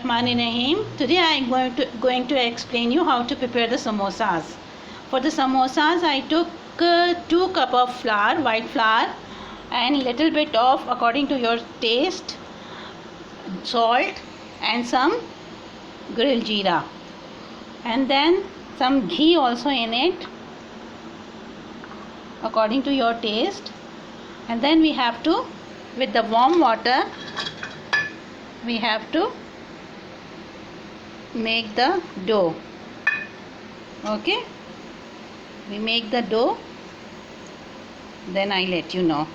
Bismillahirrahmanirrahim. Today I am going to explain you how to prepare the samosas. For the samosas I took 2 cup of flour, white flour, and little bit of, according to your taste, salt and some grilled jeera, and then some ghee also in it according to your taste. And then we have to, with the warm water, we have to make the dough. Okay, we make the dough, then I let you know.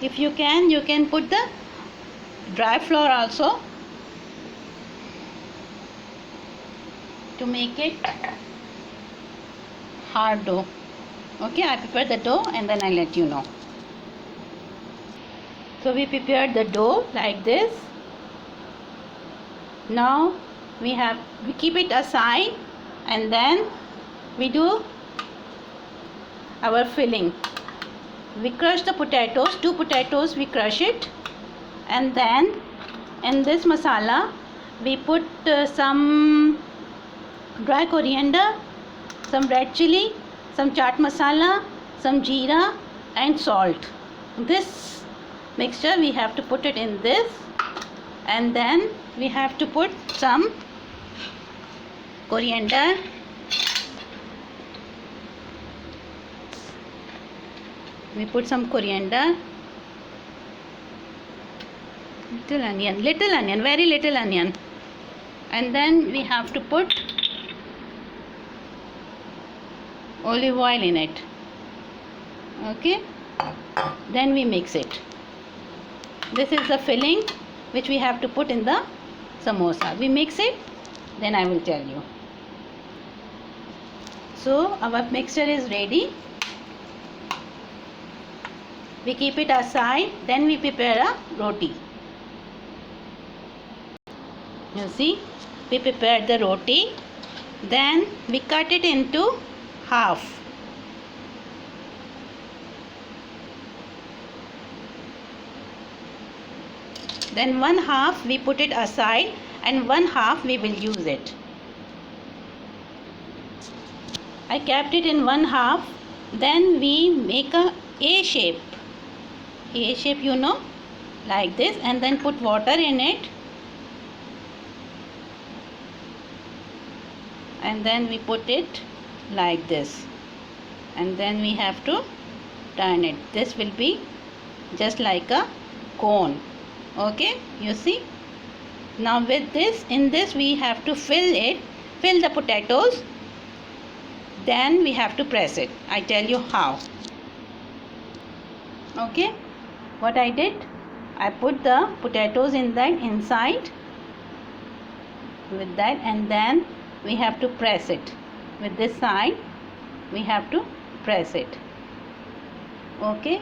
If you can put the dry flour also to make it hard dough. Okay, I prepare the dough and then I let you know. So we prepared the dough like this. Now we keep it aside, and then we do our filling. We crush the potatoes, 2 potatoes we crush it, and then in this masala we put some dry coriander, some red chili, some chaat masala, some jeera and salt. This mixture we have to put it in this, and then we have to put some coriander, little onion, very little onion, and then we have to put olive oil in it. Okay, then we mix it. This is the filling which we have to put in the samosa. We mix it, then I will tell you. So our mixture is ready. We keep it aside, then we prepare a roti. You see, we prepared the roti, then we cut it into half. Then one half we put it aside and one half we will use it. I kept it in one half. Then we make a shape, you know, like this, and then put water in it, and then we put it like this, and then we have to turn it. This will be just like a cone. Okay, you see. Now with this, in this we have to fill the potatoes, then we have to press it. I tell you how. Okay, what I did, I put the potatoes in that inside with that, and then we have to press it with this side. We have to press it. Okay,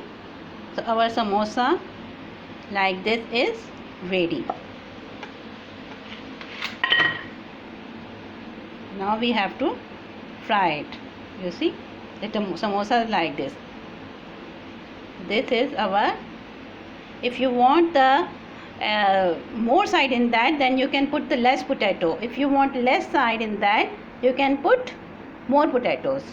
so our samosa like this is ready. Now we have to fry it. You see, the samosa is like this. This is our, if you want the more side in that, then you can put the less potato. If you want less side in that, you can put more potatoes.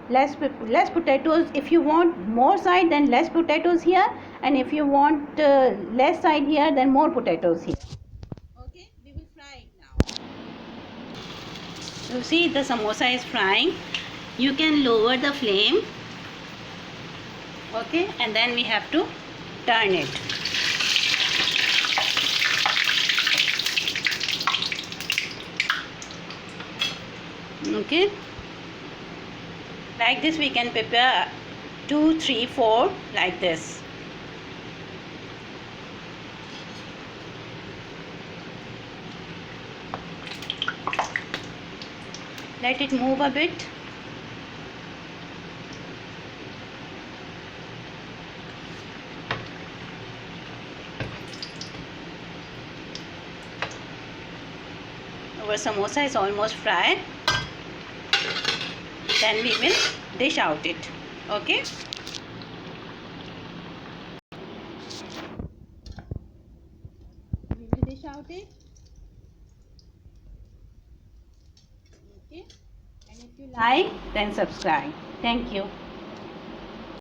Less potatoes. If you want more side, then less potatoes here, and if you want less side here, then more potatoes here. Okay, we will fry it now. You see, the samosa is frying. You can lower the flame. Okay, and then we have to turn it. Okay, like this we can prepare 2, 3, 4 like this. Let it move a bit. Our samosa is almost fried. Then we will dish out it. Okay. We will dish out it. Okay. And if you like, then subscribe. Thank you.